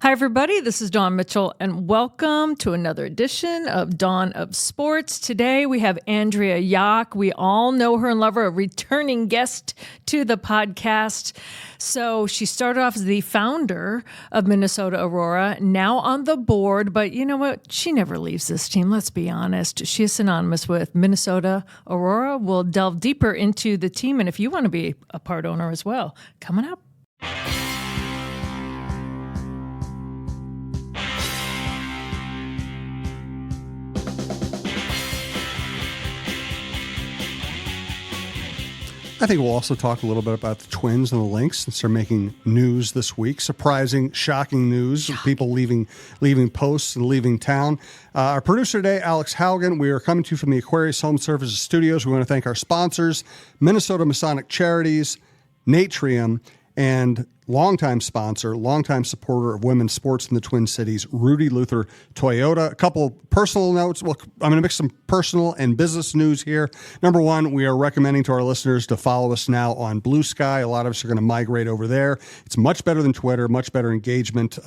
Hi, everybody. This is Dawn Mitchell, and welcome to another edition of Dawn of Sports. Today, we have Andrea Yoch. We all know her and love her, a returning guest to the podcast. So she started off as the founder of Minnesota Aurora, now on the board. But you know what? She never leaves this team. Let's be honest. She is synonymous with Minnesota Aurora. We'll delve deeper into the team. And if you want to be a part owner as well, coming up. I think we'll also talk a little bit about the Twins and the Lynx, since they're making news this week. Surprising, shocking news. People leaving posts and leaving town. Our producer today, Alex Haugen. We are coming to you from the Aquarius Home Services Studios. We want to thank our sponsors, Minnesota Masonic Charities, Natrium, and longtime sponsor, longtime supporter of women's sports in the Twin Cities, Rudy Luther Toyota. A couple personal notes. Well, I'm going to mix some personal and business news here. Number one, we are recommending to our listeners to follow us now on Blue Sky. A lot of us are going to migrate over there. It's much better than Twitter, much better engagement,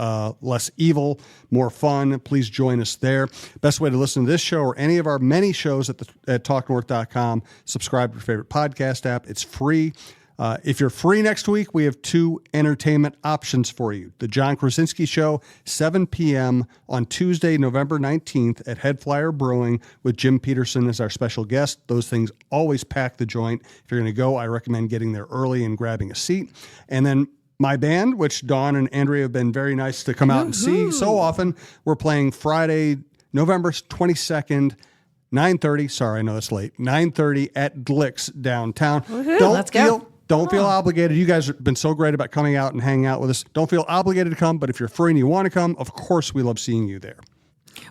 less evil, more fun. Please join us there. Best way to listen to this show or any of our many shows at talknorth.com. Subscribe to your favorite podcast app. It's free. If you're free next week, we have two entertainment options for you. The John Krasinski Show, 7 p.m. on Tuesday, November 19th at Head Flyer Brewing with Jim Peterson as our special guest. Those things always pack the joint. If you're going to go, I recommend getting there early and grabbing a seat. And then my band, which Dawn and Andrea have been very nice to come out and see so often, we're playing Friday, November 22nd, 9:30. Sorry, I know it's late. 9:30 at Lynx downtown. Let's go. Don't feel obligated. You guys have been so great about coming out and hanging out with us. Don't feel obligated to come, but if you're free and you want to come, of course we love seeing you there.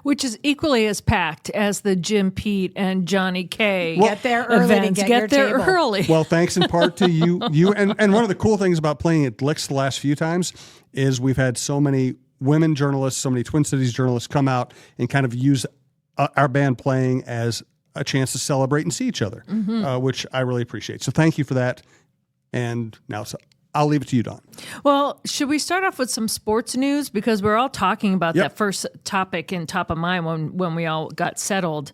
Which is equally as packed as the Jim Pete and Johnny K. Get there early events. to Get there table. early. Well, thanks in part to you. And one of the cool things about playing at Lynx the last few times is we've had so many women journalists, so many Twin Cities journalists come out and kind of use our band playing as a chance to celebrate and see each other, which I really appreciate. So thank you for that. And now I'll leave it to you, Dawn. Well, should we start off with some sports news? Because we're all talking about that first topic in top of mind when we all got settled.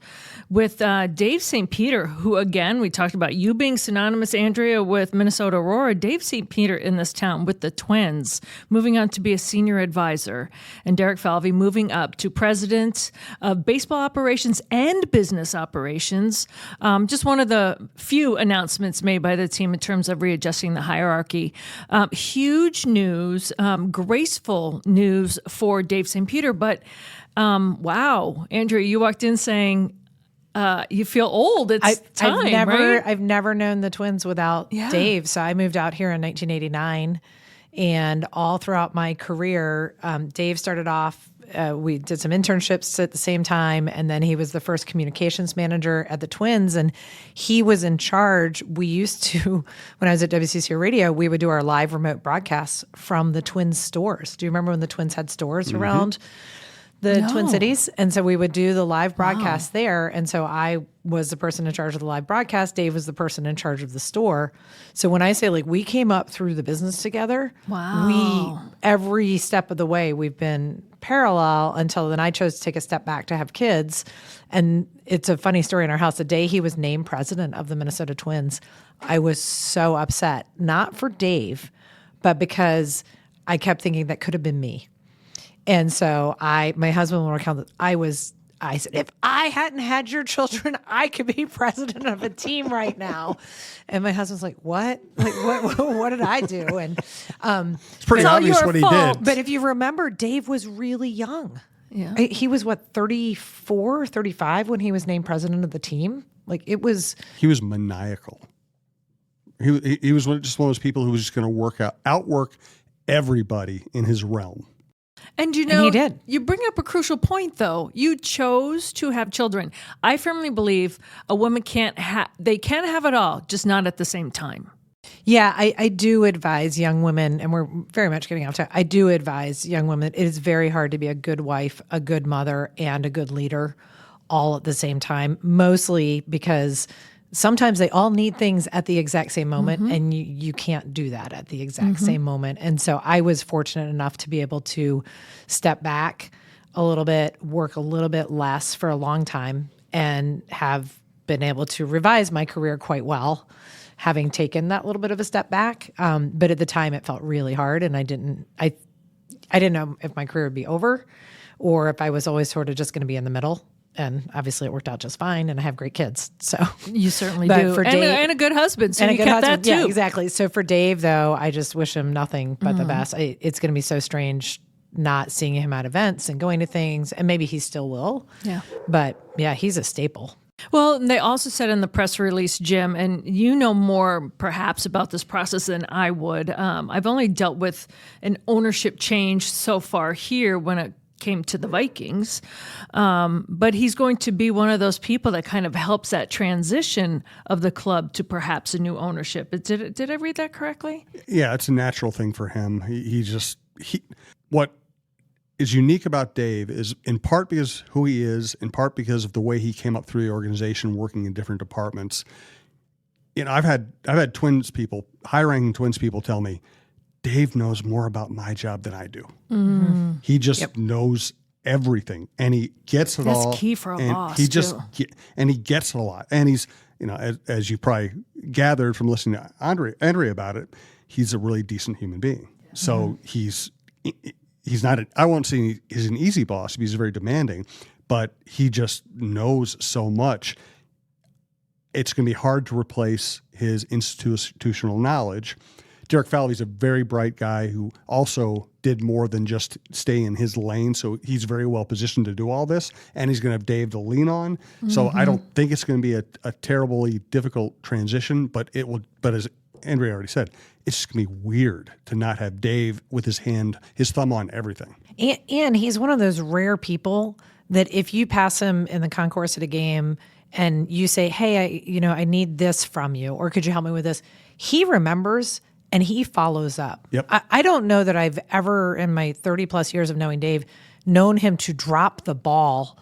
With Dave St. Peter, who, again, we talked about you being synonymous, Andrea, with Minnesota Aurora. Dave St. Peter in this town with the Twins, moving on to be a senior advisor. And Derek Falvey moving up to president of baseball operations and business operations. Just one of the few announcements made by the team in terms of readjusting the hierarchy. Huge news, graceful news for Dave St. Peter. But wow, Andrea, you walked in saying you feel old. It's time, right? I've never known the Twins without Dave. So I moved out here in 1989. And all throughout my career, Dave started off, we did some internships at the same time, and then he was the first communications manager at the Twins, and he was in charge. We used to, when I was at WCCO Radio, we would do our live remote broadcasts from the Twins stores. Do you remember when the Twins had stores around the Twin Cities? And so we would do the live broadcast there. And so I was the person in charge of the live broadcast. Dave was the person in charge of the store. So when I say we came up through the business together, every step of the way we've been parallel until then I chose to take a step back to have kids. And it's a funny story in our house. The day he was named president of the Minnesota Twins, I was so upset, not for Dave, but because I kept thinking that could have been me. And so my husband will recount that I said, if I hadn't had your children, I could be president of a team right now. And my husband's like, what? What did I do? And it's pretty obvious what he did. But if you remember, Dave was really young. Yeah. He was 34, 35 when he was named president of the team. He was maniacal. He was just one of those people who was just going to outwork everybody in his realm. And he did. You bring up a crucial point, though. You chose to have children. I firmly believe a woman they can have it all, just not at the same time. Yeah, I do advise young women, and we're very much getting off track. I do advise young women. It is very hard to be a good wife, a good mother, and a good leader all at the same time, mostly because sometimes they all need things at the exact same moment, and you can't do that at the exact same moment. And so I was fortunate enough to be able to step back a little bit, work a little bit less for a long time, and have been able to revise my career quite well, having taken that little bit of a step back. But at the time it felt really hard, and I didn't know if my career would be over or if I was always sort of just going to be in the middle. And obviously it worked out just fine, and I have great kids. So you certainly do. For Dave, and a good husband. So and you a good kept husband. that too. Yeah, exactly. So for Dave, though, I just wish him nothing but the best. It's going to be so strange not seeing him at events and going to things, and maybe he still will. Yeah. But yeah, he's a staple. Well, they also said in the press release, Jim, and you know more perhaps about this process than I would. I've only dealt with an ownership change so far here when it came to the Vikings. But he's going to be one of those people that kind of helps that transition of the club to perhaps a new ownership. Did I read that correctly? Yeah, it's a natural thing for him. What is unique about Dave is in part because who he is, in part because of the way he came up through the organization, working in different departments. You know, I've had high-ranking Twins people tell me, Dave knows more about my job than I do. Mm-hmm. He just knows everything, and he gets it all. That's key for a boss, he gets it a lot. And he's, you know, as you probably gathered from listening to Andrea about it, he's a really decent human being. So he's not. I won't say he's an easy boss. He's very demanding, but he just knows so much. It's going to be hard to replace his institutional knowledge. Derek Falvey's a very bright guy who also did more than just stay in his lane. So he's very well positioned to do all this, and he's going to have Dave to lean on. So I don't think it's going to be a terribly difficult transition, but it will. But as Andrea already said, it's just going to be weird to not have Dave with his thumb on everything. And he's one of those rare people that if you pass him in the concourse at a game and you say, hey, I need this from you, or could you help me with this? He remembers and he follows up. Yep. I don't know that I've ever, in my 30 plus years of knowing Dave, known him to drop the ball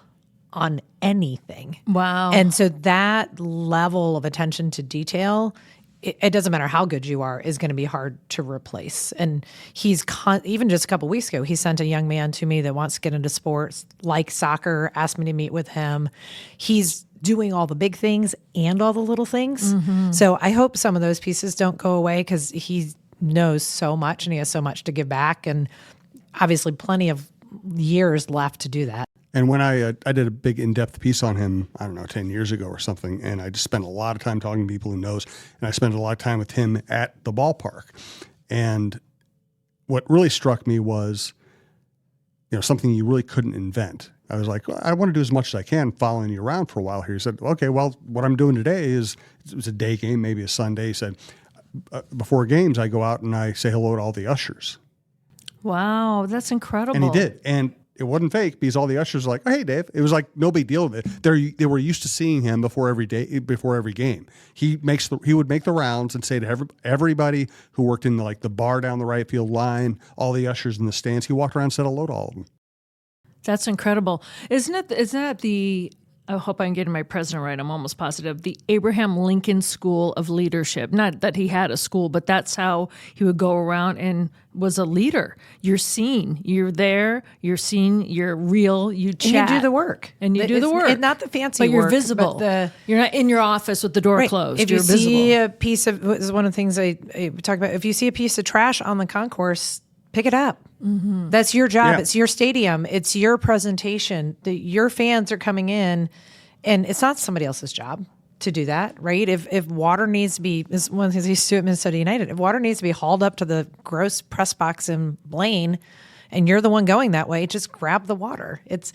on anything. Wow. And so that level of attention to detail, it doesn't matter how good you are, is going to be hard to replace. And he's even just a couple weeks ago, he sent a young man to me that wants to get into sports, like soccer, asked me to meet with him. He's doing all the big things and all the little things. Mm-hmm. So I hope some of those pieces don't go away, because he knows so much and he has so much to give back, and obviously plenty of years left to do that. And when I did a big in-depth piece on him, I don't know, 10 years ago or something, and I just spent a lot of time talking to people who knows, and I spent a lot of time with him at the ballpark. And what really struck me was, something you really couldn't invent. I was like, I want to do as much as I can following you around for a while here. He said, okay, well, what I'm doing today is, it was a day game, maybe a Sunday. He said, before games, I go out and I say hello to all the ushers. Wow, that's incredible. And he did. And it wasn't fake, because all the ushers were like, oh, hey, Dave. It was like no big deal of it. They were used to seeing him before every game. He would make the rounds and say to everybody who worked in the bar down the right field line, all the ushers in the stands, he walked around and said hello to all of them. That's incredible. Isn't that the, I hope I'm getting my president right, I'm almost positive, the Abraham Lincoln School of Leadership? Not that he had a school, but that's how he would go around and was a leader. You're seen. You're there. You're seen. You're real. You chat. And you do the work. And you do the work. Not the fancy but work. You're visible. But you're not in your office with the door closed. If you're you visible. see a piece of, this is one of the things I talk about, if you see a piece of trash on the concourse, pick it up. Mm-hmm. That's your job. Yeah. It's your stadium. It's your presentation. Your fans are coming in, and it's not somebody else's job to do that, right? If water needs to be, is one of the things he used to do at Minnesota United, if water needs to be hauled up to the gross press box in Blaine, and you're the one going that way, just grab the water. It's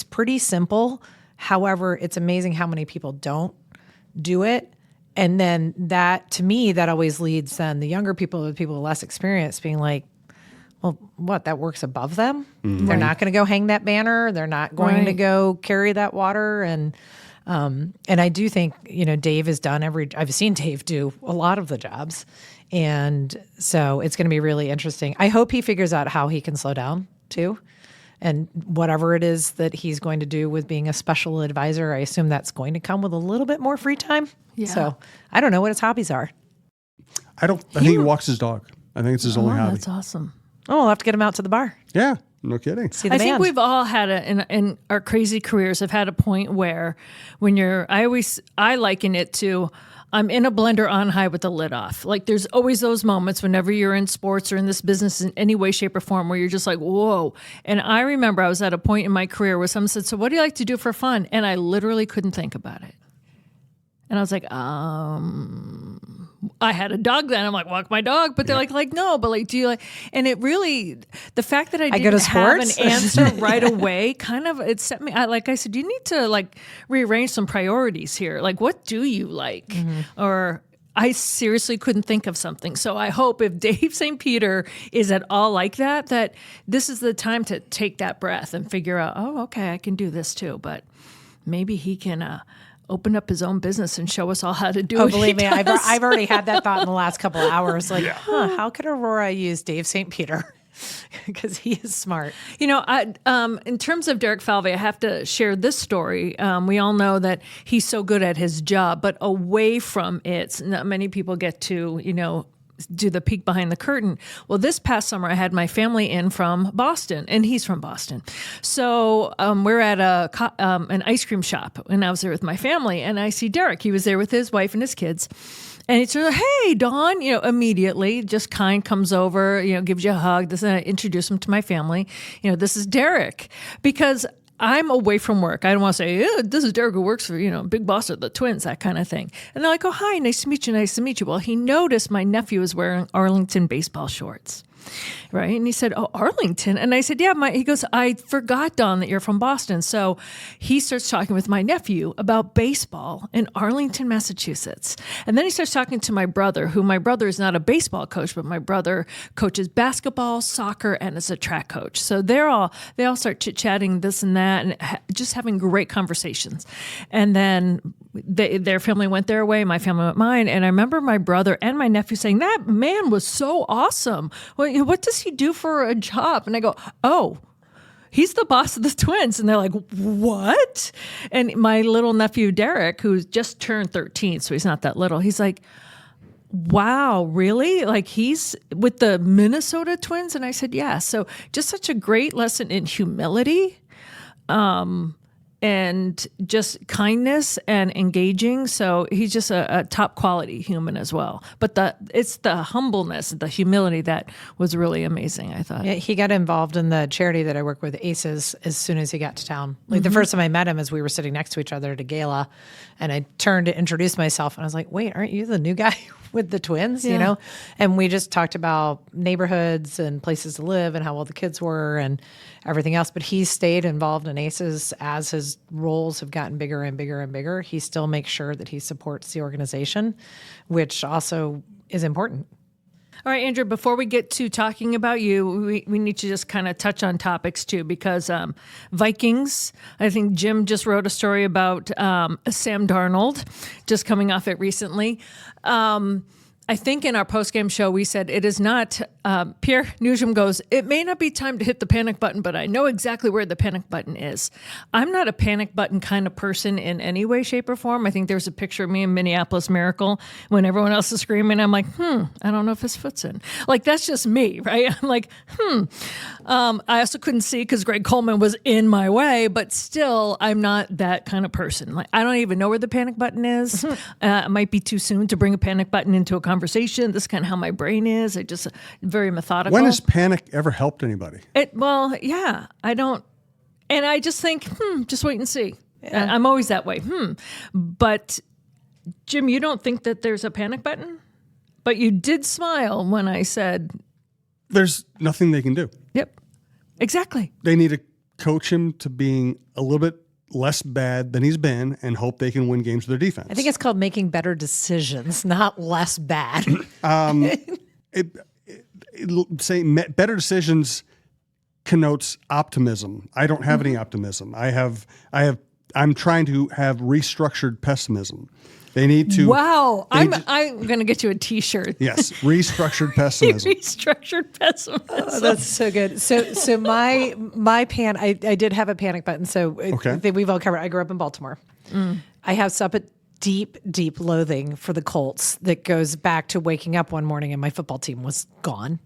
pretty simple. However, it's amazing how many people don't do it. And then that, to me, that always leads then the younger people, the people with less experience, being like, well, what, that works above them? Mm-hmm. They're not going to go hang that banner. They're not going to go carry that water. And I do think, Dave has done I've seen Dave do a lot of the jobs. And so it's going to be really interesting. I hope he figures out how he can slow down too. And whatever it is that he's going to do with being a special advisor, I assume that's going to come with a little bit more free time. Yeah. So I don't know what his hobbies are. I think he walks his dog. I think it's his only hobby. That's awesome. Oh, we'll have to get him out to the bar. Yeah, no kidding. See the I band. think we've all had in our crazy careers have had a point where when I liken it to I'm in a blender on high with the lid off. Like there's always those moments whenever you're in sports or in this business in any way, shape, or form where you're just like, whoa. And I remember I was at a point in my career where someone said, so what do you like to do for fun? And I literally couldn't think about it. And I was like, I had a dog then. I'm like, walk my dog. But they're like, no, but like, do you like, and it really, the fact that I didn't have an answer right away, kind of, it set me, like I said, you need to like rearrange some priorities here. Like, what do you like? Mm-hmm. Or I seriously couldn't think of something. So I hope if Dave St. Peter is at all like that, that this is the time to take that breath and figure out, oh, okay, I can do this too. But maybe he can, open up his own business and show us all how to do it. Oh, believe me, I've already had that thought in the last couple of hours. Like, how could Aurora use Dave St. Peter? Because he is smart. You know, in terms of Derek Falvey, I have to share this story. We all know that he's so good at his job, but away from it, not many people get to, do the peek behind the curtain. Well, this past summer, I had my family in from Boston, and he's from Boston. So we're at an ice cream shop, and I was there with my family, and I see Derek. He was there with his wife and his kids. And it's like, hey, Dawn, immediately just kind comes over, gives you a hug. This, and I introduce him to my family. This is Derek, because I'm away from work. I don't want to say, this is Derek who works for, Big Boss of the Twins, that kind of thing. And they're like, oh, hi, nice to meet you, nice to meet you. Well, he noticed my nephew was wearing Arlington baseball shorts. Right. And he said, oh, Arlington. And I said, yeah, he goes, I forgot, Don, that you're from Boston. So he starts talking with my nephew about baseball in Arlington, Massachusetts. And then he starts talking to my brother, who my brother is not a baseball coach, but my brother coaches basketball, soccer, and is a track coach. So they all start chit-chatting this and that and just having great conversations. And then their family went their way, my family went mine. And I remember my brother and my nephew saying, that man was so awesome. Well, what does he do for a job? And I go, oh, he's the boss of the Twins. And they're like, what? And my little nephew, Derek, who's just turned 13, so he's not that little, he's like, wow, really? Like he's with the Minnesota Twins? And I said, yeah. So just such a great lesson in humility. And just kindness and engaging. So he's just a top quality human as well. But it's the humbleness, the humility that was really amazing, I thought. Yeah, he got involved in the charity that I work with, ACES, as soon as he got to town. Like the first time I met him is we were sitting next to each other at a gala, and I turned to introduce myself, and I was like, wait, aren't you the new guy with the Twins? Yeah. And we just talked about neighborhoods and places to live and how old the kids were and everything else. But he stayed involved in ACES as his roles have gotten bigger and bigger and bigger. He still makes sure that he supports the organization, which also is important. All right, Andrea, before we get to talking about you, we need to just kind of touch on topics too, because Vikings, I think Jim just wrote a story about Sam Darnold, just coming off it recently. I think in our post-game show, we said it is not, Pierre Nugent goes, it may not be time to hit the panic button, but I know exactly where the panic button is. I'm not a panic button kind of person in any way, shape, or form. I think there's a picture of me in Minneapolis Miracle when everyone else is screaming. I'm like, I don't know if this fits in. Like, that's just me, right? I'm like, I also couldn't see because Greg Coleman was in my way, but still, I'm not that kind of person. Like, I don't even know where the panic button is. It might be too soon to bring a panic button into a conversation. This is kind of how my brain is. I just very methodical. When has panic ever helped anybody? Well, yeah, I don't. And I just think, just wait and see. Yeah. I'm always that way. But Jim, you don't think that there's a panic button? But you did smile when I said, there's nothing they can do. Yep, exactly. They need to coach him to being a little bit less bad than he's been and hope they can win games with their defense. I think it's called making better decisions, not less bad. Saying better decisions connotes optimism. I don't have any optimism. I'm trying to have restructured pessimism. They need to. Wow. I'm going to get you a T-shirt. Yes. Restructured pessimism. Restructured pessimism. Oh, that's so good. So my I did have a panic button. So we've all covered. I grew up in Baltimore. I have such a deep loathing for the Colts that goes back to waking up one morning and my football team was gone.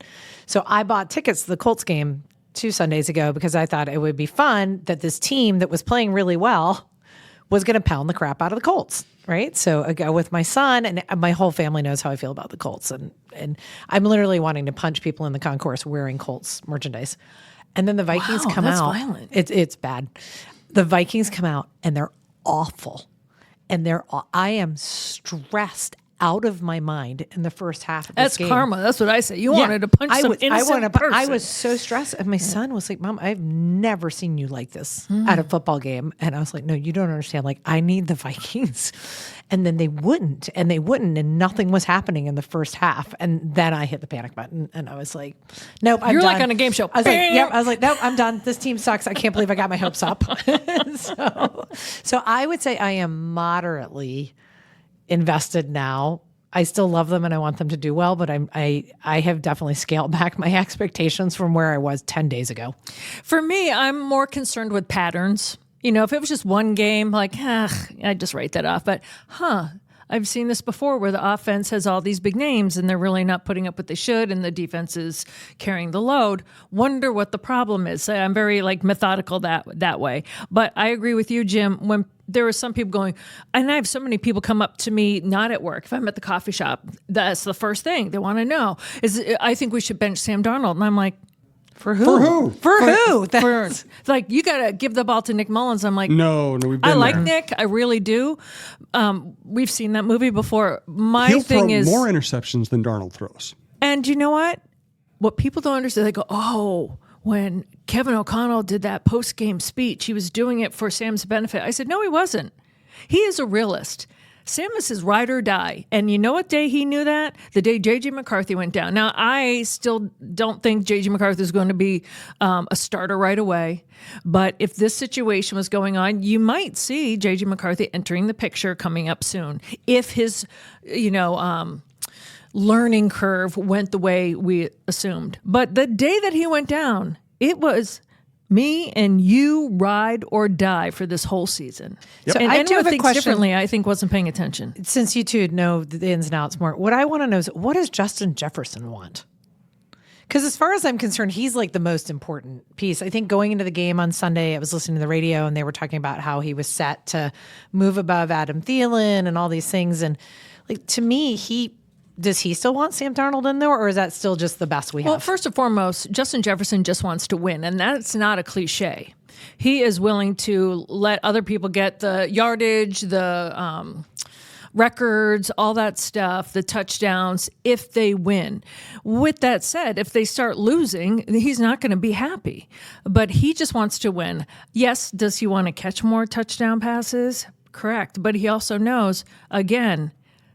So I bought tickets to the Colts game 2 Sundays ago because I thought it would be fun that this team that was playing really well was going to pound the crap out of the Colts, right? So I go with my son, and my whole family knows how I feel about the Colts. And I'm literally wanting to punch people in the concourse wearing Colts merchandise. And then the Vikings come out. That's violent. It's bad. The Vikings come out, and they're awful. And I am stressed out of my mind in the first half of this game. That's karma. That's what I say. You wanted to punch some innocent person. I was so stressed. And my son was like, Mom, I've never seen you like this at a football game. And I was like, no, you don't understand. Like, I need the Vikings. And then they wouldn't. And nothing was happening in the first half. And then I hit the panic button. And I was like, nope, I'm You're done. like on a game show. I was like, nope, I'm done. This team sucks. I can't believe I got my hopes up. So I would say I am moderately invested now. I still love them and I want them to do well, but I have definitely scaled back my expectations from where I was 10 days ago. For me, I'm more concerned with patterns. You know, if it was just one game, like, I'd just write that off. But, I've seen this before where the offense has all these big names and they're really not putting up what they should and the defense is carrying the load. Wonder what the problem is. I'm very methodical that way. But I agree with you, Jim, when there were some people going, and I have so many people come up to me, not at work, if I'm at the coffee shop, that's the first thing they want to know is, I think we should bench Sam Darnold. And I'm like, For who? For who? It's like, you got to give the ball to Nick Mullins. I'm like, no, we've been I like there. Nick. I really do. We've seen that movie before. He'll throw more interceptions than Darnold throws. And you know what? What people don't understand, they go, when Kevin O'Connell did that post-game speech, he was doing it for Sam's benefit. I said, no, he wasn't. He is a realist. Sam is his ride or die. And you know what day he knew that? The day J.J. McCarthy went down. Now, I still don't think J.J. McCarthy is going to be a starter right away. But if this situation was going on, you might see J.J. McCarthy entering the picture coming up soon. If his, learning curve went the way we assumed. But the day that he went down, it was me and you ride or die for this whole season. Yep. And I do anyone have a thinks question. differently, I think, wasn't paying attention. Since you two know the ins and outs more, what I want to know is, what does Justin Jefferson want? Because as far as I'm concerned, he's like the most important piece. I think going into the game on Sunday, I was listening to the radio and they were talking about how he was set to move above Adam Thielen and all these things. And to me, does he still want Sam Darnold in there, or is that still just the best we have? Well, first and foremost, Justin Jefferson just wants to win, and that's not a cliche. He is willing to let other people get the yardage, the records, all that stuff, the touchdowns, if they win. With that said, if they start losing, he's not going to be happy. But he just wants to win. Yes, does he want to catch more touchdown passes? Correct. But he also knows, again,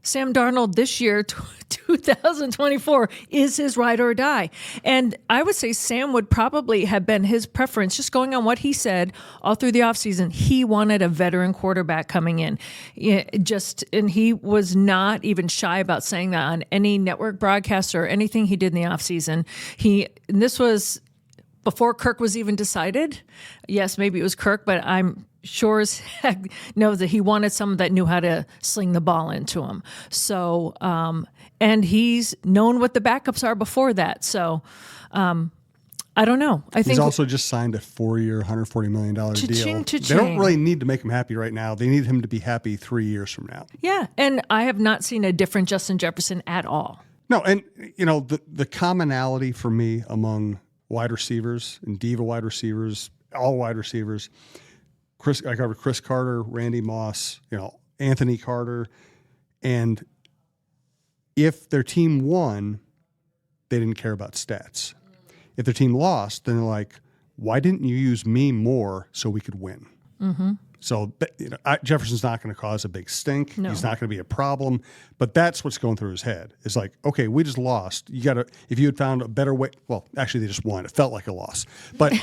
Sam Darnold this year, 2024, is his ride or die. And I would say Sam would probably have been his preference, just going on what he said all through the offseason. He wanted a veteran quarterback coming in. And he was not even shy about saying that on any network broadcast or anything he did in the offseason. And this was before Kirk was even decided. Yes, maybe it was Kirk, but I'm sure as heck knows that he wanted someone that knew how to sling the ball into him. So, and he's known what the backups are before that. So, I don't know. I think he's also just signed a 4-year, $140 million deal. Cha-ching, They don't really need to make him happy right now. They need him to be happy 3 years from now. Yeah, and I have not seen a different Justin Jefferson at all. No, and the commonality for me among wide receivers and diva wide receivers, all wide receivers. I covered Chris Carter, Randy Moss, Anthony Carter, and if their team won, they didn't care about stats. If their team lost, then they're like, "Why didn't you use me more so we could win?" Mm-hmm. So Jefferson's not going to cause a big stink. No. He's not going to be a problem. But that's what's going through his head. It's like, okay, we just lost. You got to, if you had found a better way. Well, actually, they just won. It felt like a loss. But if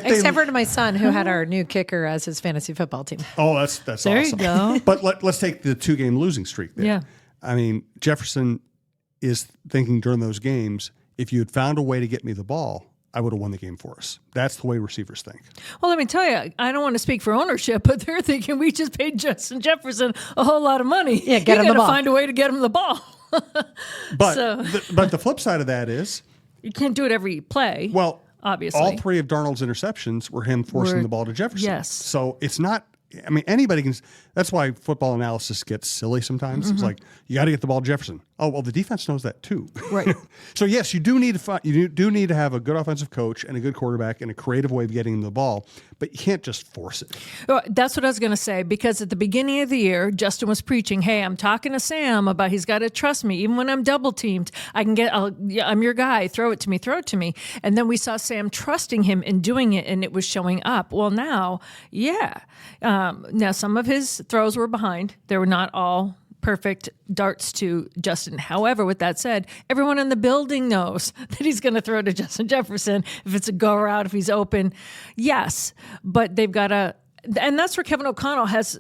Except for to my son, who had our new kicker as his fantasy football team. Oh, that's there awesome. You go. But let's take the 2-game losing streak there. Yeah. I mean, Jefferson is thinking during those games, if you had found a way to get me the ball, I would have won the game for us. That's the way receivers think. Well, let me tell you, I don't want to speak for ownership, but they're thinking we just paid Justin Jefferson a whole lot of money. Yeah, get him the ball. Find a way to get him the ball. But the flip side of that is you can't do it every play. Well, obviously, all 3 of Darnold's interceptions were him forcing the ball to Jefferson. Yes. So it's not. I mean, anybody can. That's why football analysis gets silly sometimes. It's like you got to get the ball to Jefferson. Oh well, the defense knows that too. Right. So yes, you do need to have a good offensive coach and a good quarterback and a creative way of getting him the ball, but you can't just force it. That's what I was going to say, because at the beginning of the year, Justin was preaching, "Hey, I'm talking to Sam about he's got to trust me, even when I'm double teamed. I'm your guy. Throw it to me." And then we saw Sam trusting him and doing it, and it was showing up. Well, now, now some of his throws were behind. They were not all perfect darts to Justin. However, with that said, everyone in the building knows that he's going to throw to Justin Jefferson if it's a go route, if he's open. Yes, but they've got to, and that's where Kevin O'Connell has,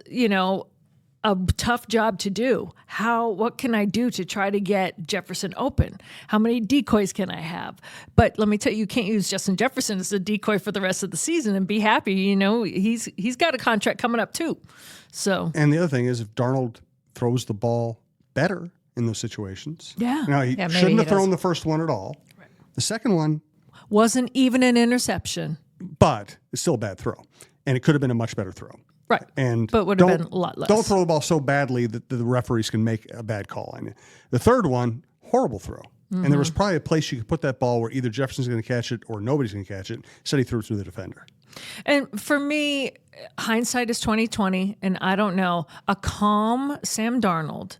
a tough job to do. What can I do to try to get Jefferson open? How many decoys can I have? But let me tell you, you can't use Justin Jefferson as a decoy for the rest of the season and be happy. He's got a contract coming up too. So, and the other thing is, if Darnold throws the ball better in those situations, he shouldn't have thrown the first one at all. Right. The second one wasn't even an interception, but it's still a bad throw, and it could have been a much better throw. Right. But would have been a lot less. Don't throw the ball so badly that the referees can make a bad call on you. The third one, horrible throw. Mm-hmm. And there was probably a place you could put that ball where either Jefferson's going to catch it or nobody's going to catch it. Instead, he threw it through the defender. And for me, hindsight is 20/20, and I don't know. A calm Sam Darnold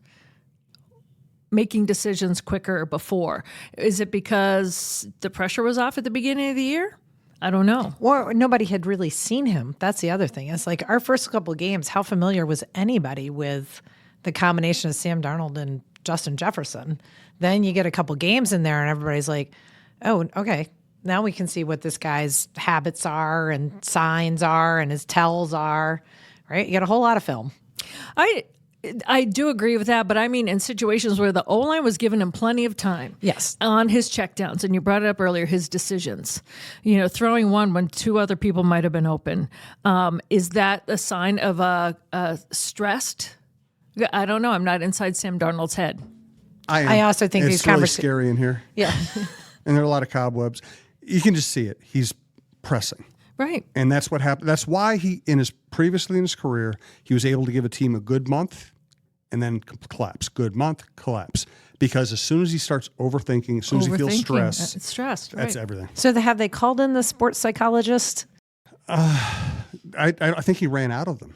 making decisions quicker before. Is it because the pressure was off at the beginning of the year? I don't know. Or nobody had really seen him. That's the other thing. It's like our first couple of games, how familiar was anybody with the combination of Sam Darnold and Justin Jefferson? Then you get a couple games in there and everybody's like, oh, okay, now we can see what this guy's habits are and signs are and his tells are, right? You get a whole lot of film. I do agree with that, but I mean in situations where the O-line was giving him plenty of time. Yes. On his checkdowns, and you brought it up earlier, his decisions. Throwing one when 2 other people might have been open. Is that a sign of a stressed? I don't know. I'm not inside Sam Darnold's head. I also think it's really scary in here. Yeah. And there are a lot of cobwebs. You can just see it. He's pressing. Right. And that's what happened. That's why previously in his career, he was able to give a team a good month and then collapse. Good month, collapse. Because as soon as he starts overthinking, as soon as he feels stressed. It's stressed, right. That's everything. So have they called in the sports psychologist? I think he ran out of them.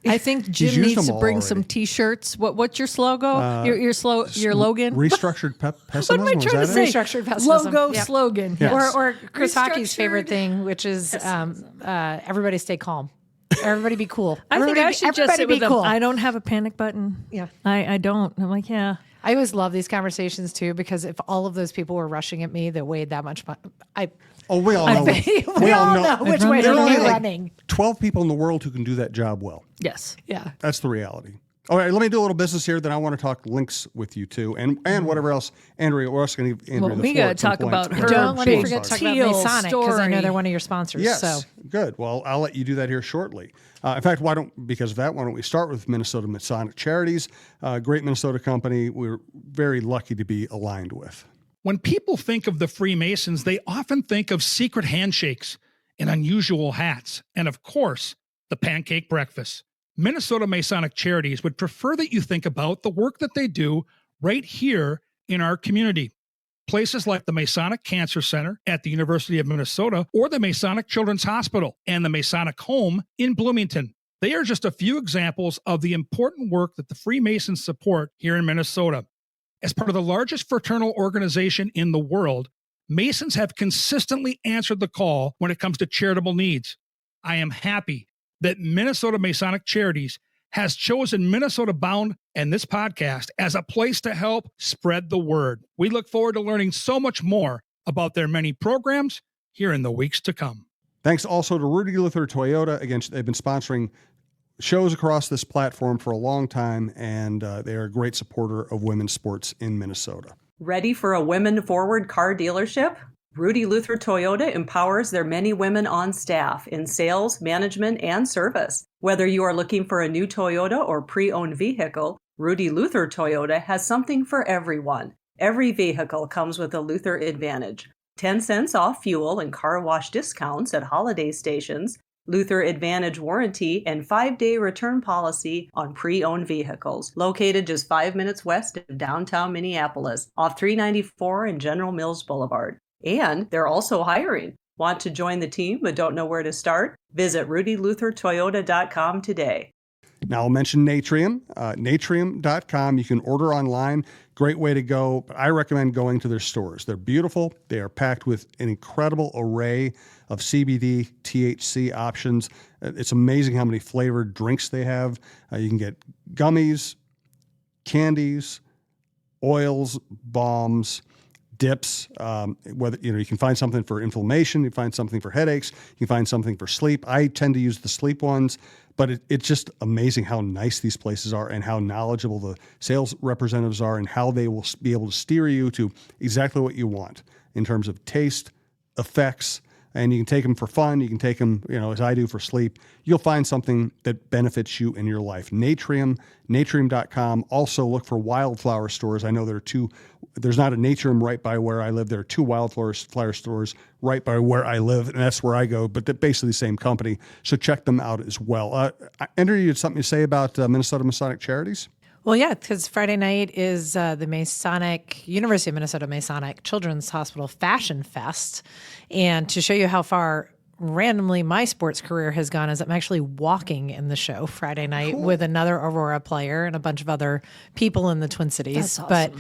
I think Jim needs to bring some T-shirts. What's your slogan? Your Logan? Restructured pessimism? What am I trying to say? Restructured pessimism. Logo slogan. Yes. Or Chris Hockey's favorite thing, which is everybody stay calm. Everybody be cool. I think I should just sit with them. Cool. I don't have a panic button. Yeah. I don't. I'm like, yeah. I always love these conversations too, because if all of those people were rushing at me that weighed that much, we all know. We all know which way they're running. 12 people in the world who can do that job well. Yes. Yeah. That's the reality. All right, let me do a little business here. Then I want to talk Lynx with you too, and whatever else. Andrea, we're also going to give Andrea the floor. We got to talk about her. Don't let me forget to talk about Teal Masonic, because I know they're one of your sponsors. Yes, so. Good. Well, I'll let you do that here shortly. In fact, why don't we start with Minnesota Masonic Charities, a great Minnesota company we're very lucky to be aligned with. When people think of the Freemasons, they often think of secret handshakes and unusual hats, and of course, the pancake breakfast. Minnesota Masonic Charities would prefer that you think about the work that they do right here in our community. Places like the Masonic Cancer Center at the University of Minnesota, or the Masonic Children's Hospital and the Masonic Home in Bloomington. They are just a few examples of the important work that the Freemasons support here in Minnesota. As part of the largest fraternal organization in the world, Masons have consistently answered the call when it comes to charitable needs. I am happy that Minnesota Masonic Charities has chosen Minnesota Bound and this podcast as a place to help spread the word. We look forward to learning so much more about their many programs here in the weeks to come. Thanks also to Rudy Luther Toyota. Again, they've been sponsoring shows across this platform for a long time, and they are a great supporter of women's sports in Minnesota. Ready for a women-forward car dealership? Rudy Luther Toyota empowers their many women on staff in sales, management, and service. Whether you are looking for a new Toyota or pre-owned vehicle, Rudy Luther Toyota has something for everyone. Every vehicle comes with a Luther Advantage. 10 cents off fuel and car wash discounts at holiday stations, Luther Advantage warranty, and 5-day return policy on pre-owned vehicles. Located just 5 minutes west of downtown Minneapolis, off 394 and General Mills Boulevard. And they're also hiring. Want to join the team but don't know where to start? Visit rudyluthertoyota.com today. Now I'll mention Natrium, natrium.com. You can order online. Great way to go. But I recommend going to their stores. They're beautiful. They are packed with an incredible array of CBD, THC options. It's amazing how many flavored drinks they have. You can get gummies, candies, oils, balms, dips. Whether you can find something for inflammation, you can find something for headaches, you can find something for sleep. I tend to use the sleep ones, but it's just amazing how nice these places are and how knowledgeable the sales representatives are and how they will be able to steer you to exactly what you want in terms of taste, effects. And you can take them for fun. You can take them, as I do, for sleep. You'll find something that benefits you in your life. Natrium, natrium.com. Also look for Wildflower stores. I know there's not a Natrium right by where I live. There are 2 Wildflower stores right by where I live, and that's where I go, but they're basically the same company. So check them out as well. Andrea, you had something to say about Minnesota Masonic Charities? Well, yeah, because Friday night is the University of Minnesota Masonic Children's Hospital Fashion Fest. And to show you how far randomly my sports career has gone is I'm actually walking in the show Friday night with another Aurora player and a bunch of other people in the Twin Cities. That's awesome. But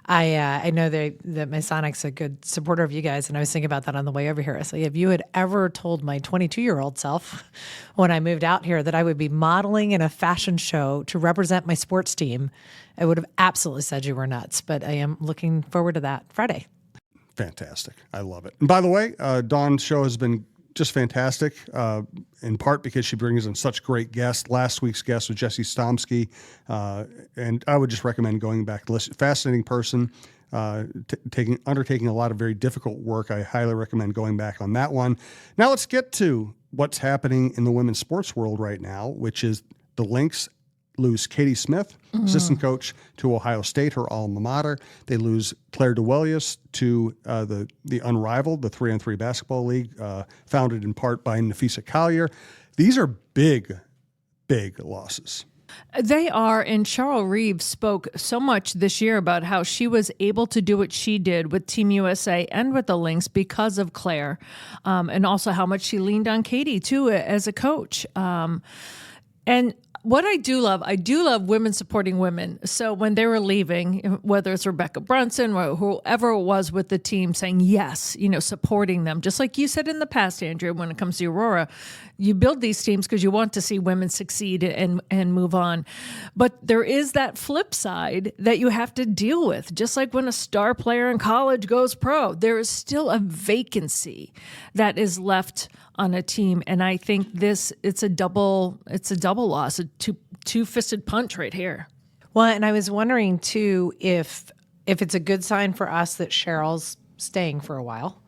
I know that Masonic's a good supporter of you guys, and I was thinking about that on the way over here. I said, if you had ever told my 22-year-old self when I moved out here that I would be modeling in a fashion show to represent my sports team, I would have absolutely said you were nuts. But I am looking forward to that Friday. Fantastic. I love it. And by the way, Dawn's show has been just fantastic, in part because she brings in such great guests. Last week's guest was Jesse Stomsky, and I would just recommend going back to listen. Fascinating person, undertaking a lot of very difficult work. I highly recommend going back on that one. Now let's get to what's happening in the women's sports world right now, which is the Lynx lose Katie Smith, assistant coach to Ohio State, her alma mater. They lose Claire DeWellius to the Unrivaled, the 3-on-3 basketball league, founded in part by Nafisa Collier. These are big, big losses. They are, and Cheryl Reeves spoke so much this year about how she was able to do what she did with Team USA and with the Lynx because of Claire, and also how much she leaned on Katie, too, as a coach. And what I do love women supporting women. So when they were leaving, whether it's Rebecca Brunson or whoever it was with the team saying yes, supporting them, just like you said in the past, Andrea, when it comes to Aurora, you build these teams because you want to see women succeed and move on. But there is that flip side that you have to deal with. Just like when a star player in college goes pro, there is still a vacancy that is left on a team. And I think it's a double loss, a two-fisted punch right here. Well, and I was wondering too if it's a good sign for us that Cheryl's staying for a while,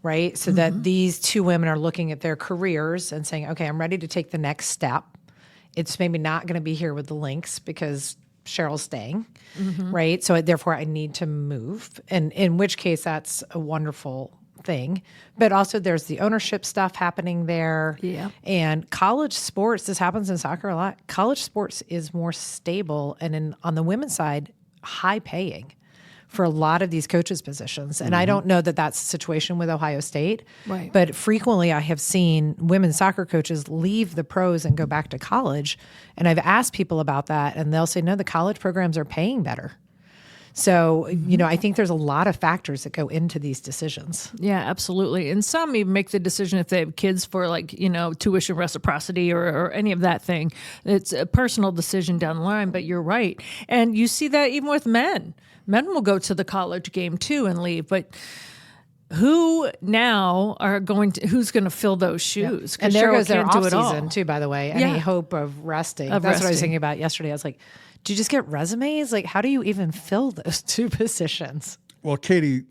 right? So that these 2 women are looking at their careers and saying, okay, I'm ready to take the next step. It's maybe not going to be here with the Lynx because Cheryl's staying, right? So therefore I need to move. And in which case that's a wonderful thing. But also there's the ownership stuff happening there. Yeah. And college sports, this happens in soccer a lot. College sports is more stable and on the women's side, high paying for a lot of these coaches' positions. And I don't know that that's the situation with Ohio State. Right. But frequently I have seen women's soccer coaches leave the pros and go back to college. And I've asked people about that, and they'll say, no, the college programs are paying better. So, I think there's a lot of factors that go into these decisions. Yeah, absolutely. And some even make the decision if they have kids for tuition reciprocity or any of that thing. It's a personal decision down the line, but you're right. And you see that even with men. Men will go to the college game too and leave, but who's going to fill those shoes? And there Cheryl goes their can't do off it all. season too, by the way. Any hope of resting. That's what I was thinking about yesterday. I was like, do you just get resumes? Like, how do you even fill those two positions? Well, Katie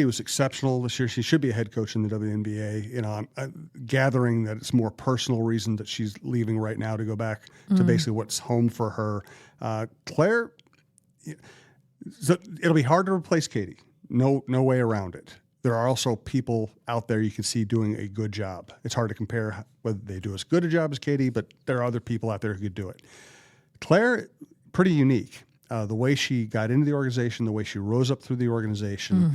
was exceptional this year. She should be a head coach in the WNBA. I'm gathering that it's more personal reason that she's leaving right now to go back to basically what's home for her. Claire, it'll be hard to replace Katie. No way around it. There are also people out there you can see doing a good job. It's hard to compare whether they do as good a job as Katie, but there are other people out there who could do it. Claire, pretty unique. The way she got into the organization, the way she rose up through the organization,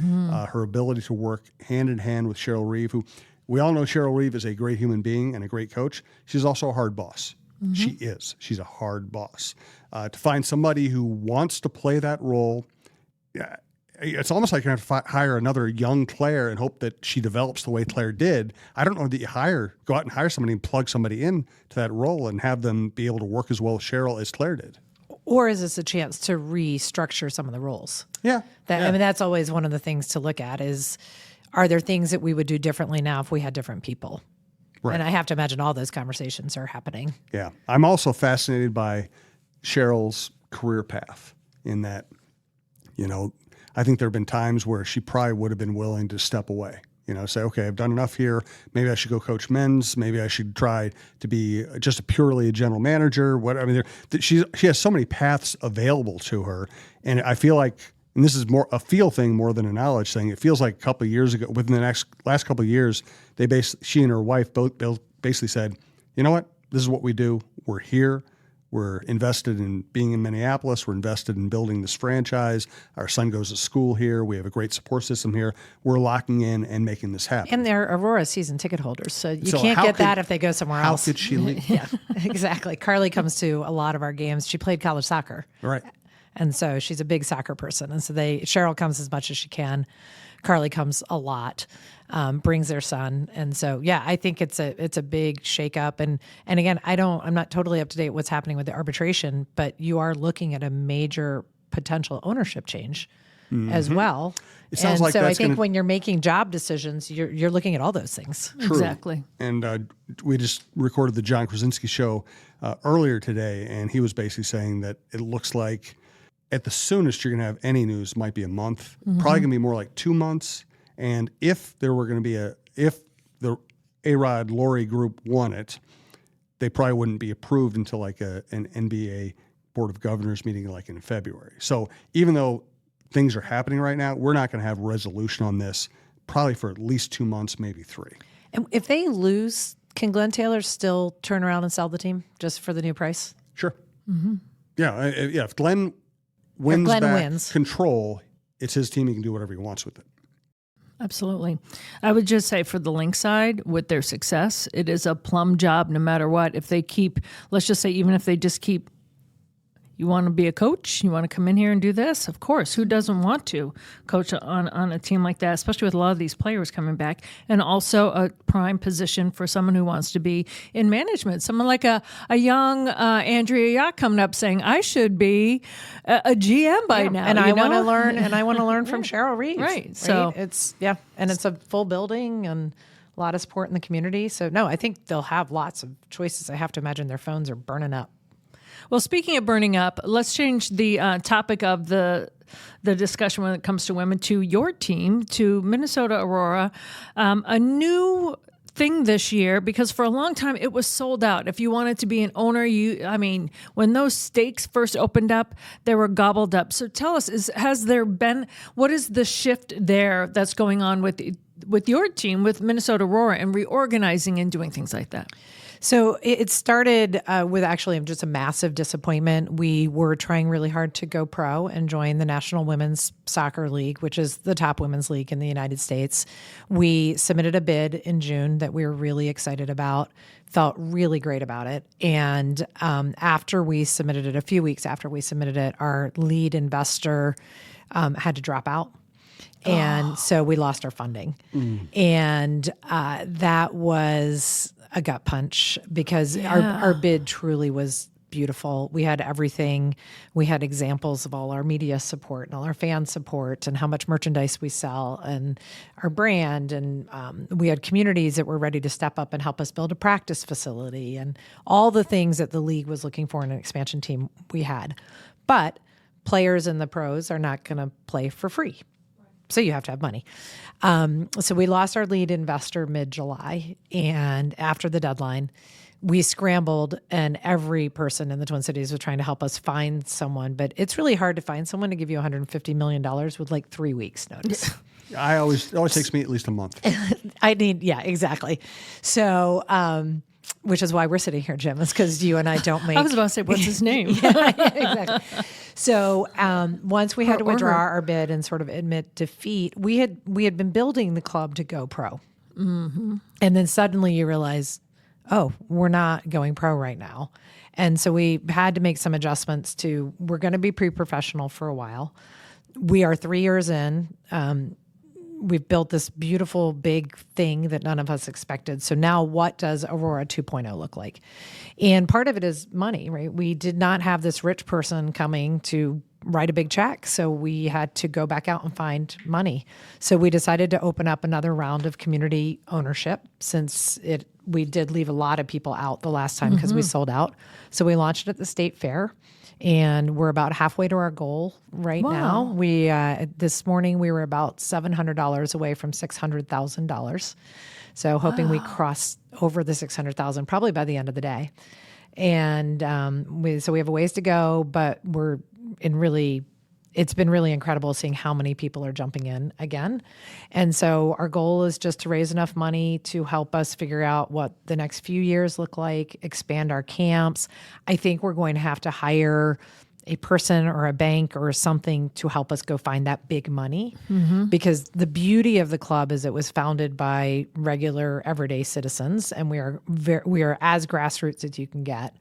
her ability to work hand in hand with Cheryl Reeve, who we all know Cheryl Reeve is a great human being and a great coach. She's also a hard boss. She is. She's a hard boss. To find somebody who wants to play that role, it's almost like you have to hire another young Claire and hope that she develops the way Claire did. I don't know that you go out and hire somebody and plug somebody in to that role and have them be able to work as well as Cheryl as Claire did. Or is this a chance to restructure some of the roles? Yeah. I mean, that's always one of the things to look at is, are there things that we would do differently now if we had different people? Right. And I have to imagine all those conversations are happening. Yeah. I'm also fascinated by Cheryl's career path in that, I think there have been times where she probably would have been willing to step away, say, okay, I've done enough here. Maybe I should go coach men's. Maybe I should try to be just purely a general manager. She has so many paths available to her. And I feel like, and this is more a feel thing more than a knowledge thing. It feels like a couple of years ago, within the last couple of years, she and her wife both basically said, you know what, this is what we do. We're here. We're invested in being in Minneapolis. We're invested in building this franchise. Our son goes to school here. We have a great support system here. We're locking in and making this happen. And they're Aurora season ticket holders, so you can't get that if they go somewhere else. How could she leave? Yeah, exactly. Carly comes to a lot of our games. She played college soccer. Right. And so she's a big soccer person. And so Cheryl comes as much as she can. Carly comes a lot, brings their son. And so, yeah, I think it's a big shakeup. And again, I'm not totally up to date what's happening with the arbitration, but you are looking at a major potential ownership change as well. It sounds like so I think when you're making job decisions, you're looking at all those things. True. Exactly. And we just recorded the John Krasinski show earlier today, and he was basically saying that it looks like at the soonest you're going to have any news might be a month, probably going to be more like 2 months. And if there were going to be if the A-Rod Lori group won it, they probably wouldn't be approved until like an NBA Board of Governors meeting like in February. So even though things are happening right now, we're not going to have resolution on this probably for at least 2 months, maybe 3. And if they lose, can Glenn Taylor still turn around and sell the team just for the new price? Sure. Yeah. If Glenn wins control, it's his team. He can do whatever he wants with it. Absolutely. I would just say for the Lynx side, with their success, it is a plum job no matter what. If they keep, let's just say, even if they just keep, you want to be a coach, you want to come in here and do this, of course. Who doesn't want to coach on a team like that, especially with a lot of these players coming back, and also a prime position for someone who wants to be in management. Someone like a young Andrea Yoch coming up saying, I should be a GM by now. And I want to learn, from Cheryl Reeve. Right. So it's it's a full building and a lot of support in the community. So no, I think they'll have lots of choices. I have to imagine their phones are burning up. Well, speaking of burning up, let's change the topic of the discussion when it comes to women to your team, to Minnesota Aurora. A new thing this year, because for a long time it was sold out. If you wanted to be an owner, when those stakes first opened up, they were gobbled up. So tell us, what is the shift there that's going on with your team, with Minnesota Aurora, and reorganizing and doing things like that? So it started with actually just a massive disappointment. We were trying really hard to go pro and join the National Women's Soccer League, which is the top women's league in the United States. We submitted a bid in June that we were really excited about, felt really great about it. And after we submitted it, a few weeks after we submitted it, our lead investor had to drop out. And so we lost our funding. And that was a gut punch because our bid truly was beautiful. We had everything. We had examples of all our media support and all our fan support and how much merchandise we sell and our brand. And we had communities that were ready to step up and help us build a practice facility and all the things that the league was looking for in an expansion team we had. But players and the pros are not going to play for free. So you have to have money. So we lost our lead investor mid-July. And after the deadline, we scrambled, and every person in the Twin Cities was trying to help us find someone. But it's really hard to find someone to give you $150 million with like 3 weeks notice. It always takes me at least a month. Exactly. So, which is why we're sitting here, Jim, is because you and I don't make. I was about to say, what's his name? Exactly. So once we had to withdraw our bid and sort of admit defeat, we had been building the club to go pro, and then suddenly you realize, oh, we're not going pro right now, and so we had to make some adjustments to. We're going to be pre-professional for a while. We are 3 years in. We've built this beautiful big thing that none of us expected. So now what does Aurora 2.0 look like? And part of it is money, right? We did not have this rich person coming to write a big check. So we had to go back out and find money. So we decided to open up another round of community ownership since we did leave a lot of people out the last time because we sold out. So we launched it at the state fair. And we're about halfway to our goal right now. We this morning we were about $700 away from $600,000. So hoping we cross over the $600,000 probably by the end of the day. And we have a ways to go, but it's been really incredible seeing how many people are jumping in again. And so our goal is just to raise enough money to help us figure out what the next few years look like, expand our camps. I think we're going to have to hire a person or a bank or something to help us go find that big money. Because the beauty of the club is it was founded by regular everyday citizens, and we are as grassroots as you can get.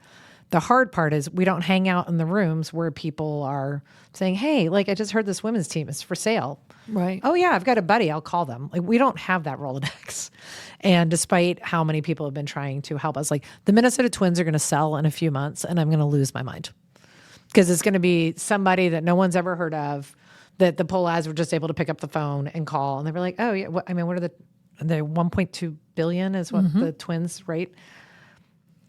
The hard part is we don't hang out in the rooms where people are saying, hey, like I just heard this women's team is for sale. Right. Oh yeah, I've got a buddy, I'll call them. Like we don't have that Rolodex. And despite how many people have been trying to help us, like the Minnesota Twins are going to sell in a few months and I'm going to lose my mind. Because it's going to be somebody that no one's ever heard of, that the poll ads were just able to pick up the phone and call. And they were like, oh yeah, what are the 1.2 billion is what the Twins rate?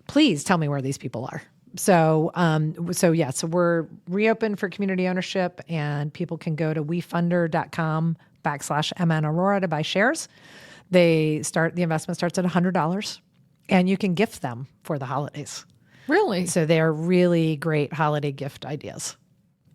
Please tell me where these people are. So we're reopened for community ownership, and people can go to wefunder.com/MN Aurora to buy shares. The investment starts at $100, and you can gift them for the holidays. Really? So they are really great holiday gift ideas.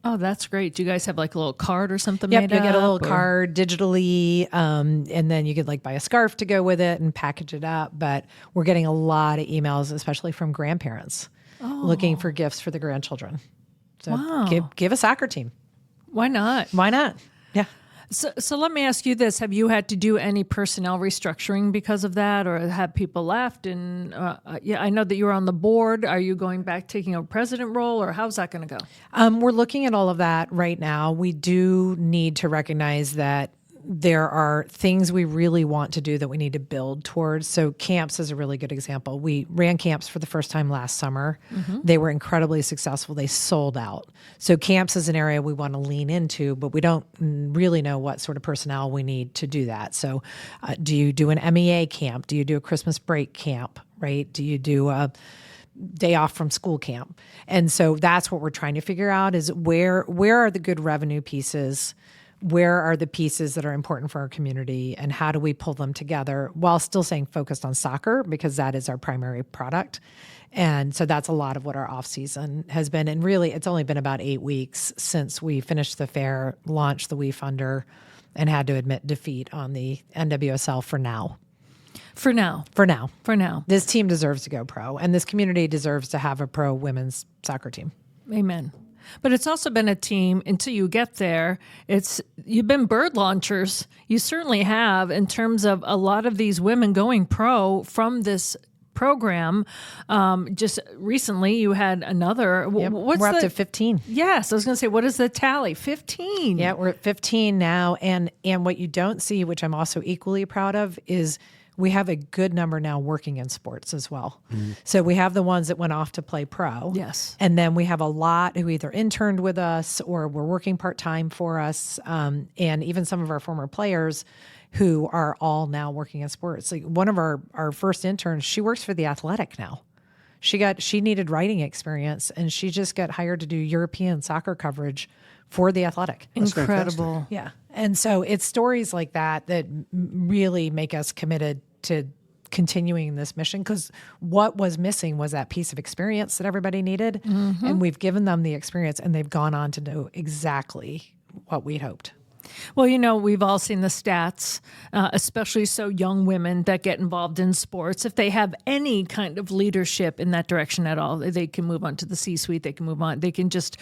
Oh, that's great. Do you guys have like a little card or something Yep, made you up? get a little card digitally, and then you could like buy a scarf to go with it and package it up. But we're getting a lot of emails, especially from grandparents, looking for gifts for the grandchildren. So give a soccer team. Why not? Why not? Yeah. So let me ask you this. Have you had to do any personnel restructuring because of that, or have people left? And I know that you were on the board. Are you going back, taking a president role, or how's that going to go? We're looking at all of that right now. We do need to recognize that there are things we really want to do that we need to build towards. So camps is a really good example. We ran camps for the first time last summer. They were incredibly successful. They sold out. So camps is an area we want to lean into, but we don't really know what sort of personnel we need to do that. So do you do an MEA camp? Do you do a Christmas break camp, right? Do you do a day off from school camp? And so that's what we're trying to figure out is where are the good revenue pieces? Where are the pieces that are important for our community, and how do we pull them together while still staying focused on soccer, because that is our primary product. And so that's a lot of what our off season has been. And really, it's only been about 8 weeks since we finished the fair, launched the WeFunder, and had to admit defeat on the NWSL for now. For now. For now. For now. This team deserves to go pro, and this community deserves to have a pro women's soccer team. Amen. But it's also been a team until you get there. You've been bird launchers. You certainly have, in terms of a lot of these women going pro from this program. Just recently, you had another. Yep. We're up to 15. Yes, I was going to say, what is the tally? 15. Yeah, we're at 15 now, and what you don't see, which I'm also equally proud of, is we have a good number now working in sports as well. So we have the ones that went off to play pro. Yes. And then we have a lot who either interned with us or were working part-time for us, and even some of our former players who are all now working in sports. Like one of our first interns, she works for The Athletic now. She needed writing experience, and she just got hired to do European soccer coverage for The Athletic. Incredible. Yeah. And so it's stories like that really make us committed to continuing this mission, because what was missing was that piece of experience that everybody needed. And we've given them the experience, and they've gone on to know exactly what we'd hoped. Well, we've all seen the stats, especially so young women that get involved in sports. If they have any kind of leadership in that direction at all, they can move on to the C-suite. They can move on. They can just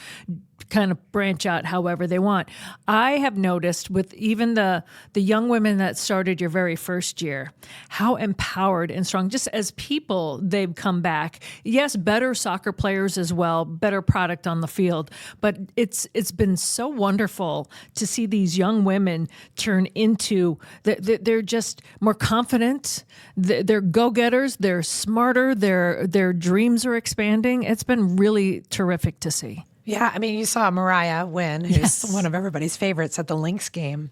kind of branch out however they want. I have noticed with even the young women that started your very first year, how empowered and strong, just as people, they've come back. Yes, better soccer players as well, better product on the field. But it's been so wonderful to see these young women turn into, they're just more confident. They're go-getters. They're smarter. Their dreams are expanding. It's been really terrific to see. Yeah, I mean, you saw Mariah win, who's one of everybody's favorites at the Lynx game.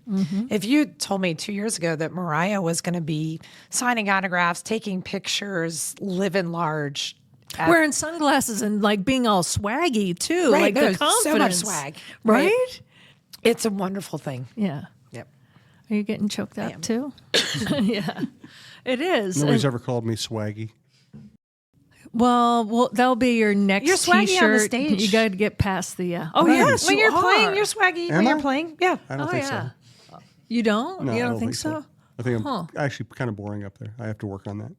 If you told me 2 years ago that Mariah was going to be signing autographs, taking pictures, living large, wearing sunglasses and like being all swaggy too, right, like the confidence, so much swag, right? It's a wonderful thing. Yeah. Yep. Are you getting choked up too? Yeah, it is. Nobody's ever called me swaggy. Well, that'll be your next You're swaggy T-shirt. on the stage. You got to get past the. Oh, yes, when you're are. playing, you're swaggy. Am when I? you're playing, yeah. I don't think so. You don't? No, You I don't think so? I think I'm actually kind of boring up there. I have to work on that.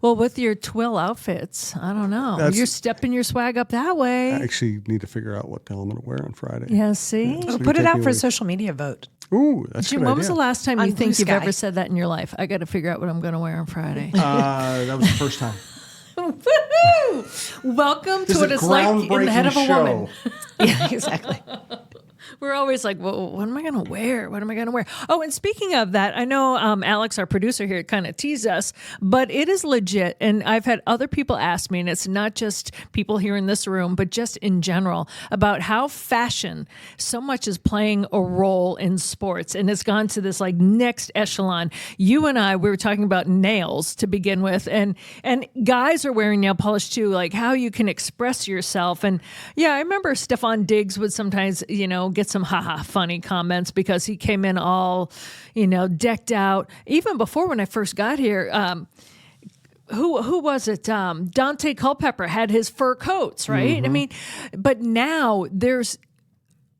Well, with your twill outfits, I don't know. You're stepping your swag up that way. I actually need to figure out what the hell I'm going to wear on Friday. Yeah, see? So Put it take out me for a away. social media vote. Ooh, that's a Jim, good when idea. was the last time On you think Blue you've Sky. ever said that in your life? I got to figure out what I'm going to wear on Friday. That was the first time. Woo-hoo! Welcome to what it's like in the head of a woman. Yeah, exactly. We're always like, well, what am I going to wear? What am I going to wear? Oh, and speaking of that, I know Alex, our producer here, kind of teased us, but it is legit. And I've had other people ask me, and it's not just people here in this room, but just in general, about how fashion so much is playing a role in sports. And it's gone to this like next echelon. You and I, we were talking about nails to begin with, and guys are wearing nail polish too, like how you can express yourself. And yeah, I remember Stefan Diggs would sometimes, get some funny comments because he came in all, decked out. Even before when I first got here, who was it? Dante Culpepper had his fur coats, right? I mean, but now there's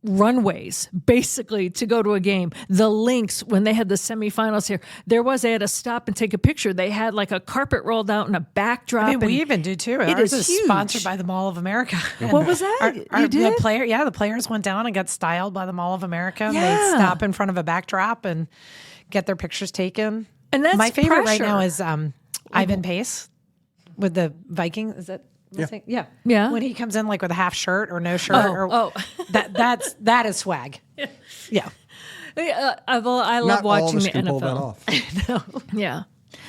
runways basically to go to a game. The Lynx, when they had the semifinals here, they had to stop and take a picture. They had like a carpet rolled out and a backdrop. I mean, we even do too. Ours is huge. sponsored by the Mall of America. What was that? You did? The players went down and got styled by the Mall of America. Yeah. They stop in front of a backdrop and get their pictures taken. And that's my favorite right pressure. now is Ivan Pace with the Vikings. Is that? Yeah. When he comes in like with a half shirt or no shirt, that is swag. Yeah. I love Not watching all of us the can NFL. pull that off. Yeah.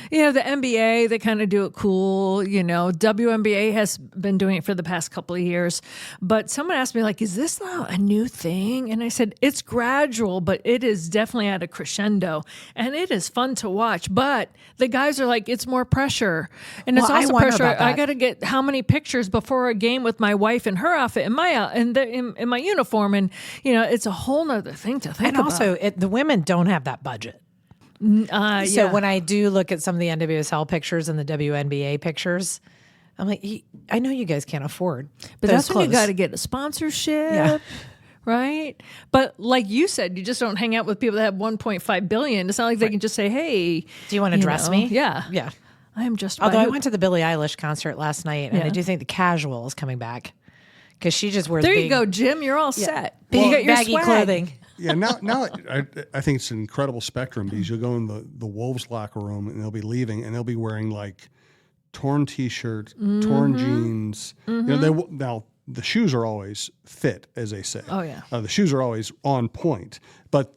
The NBA, they kind of do it cool. WNBA has been doing it for the past couple of years. But someone asked me, like, is this now a new thing? And I said, it's gradual, but it is definitely at a crescendo. And it is fun to watch. But the guys are like, it's more pressure. And it's Well, I also wonder pressure. about that. I got to get how many pictures before a game with my wife in her outfit and in my uniform. And, it's a whole nother thing to think And about. also, the women don't have that budget. So when I do look at some of the NWSL pictures and the WNBA pictures, I'm like, I know you guys can't afford But those that's when you clothes. got to get a sponsorship. Yeah. right? But like you said, you just don't hang out with people that have 1.5 billion. It's not like they can just say, "Hey, do you want to dress me?" Yeah, Yeah. I am just. Although I went to the Billie Eilish concert last night, and Yeah. I do think the casual is coming back because she just wears there big, you go, Jim. You're all set. big You got your baggy swag. clothing. Yeah, now I think it's an incredible spectrum because you'll go in the Wolves locker room and they'll be leaving and they'll be wearing like torn T-shirts, torn jeans. You know, now the shoes are always fit, as they say. Oh, yeah. The shoes are always on point, but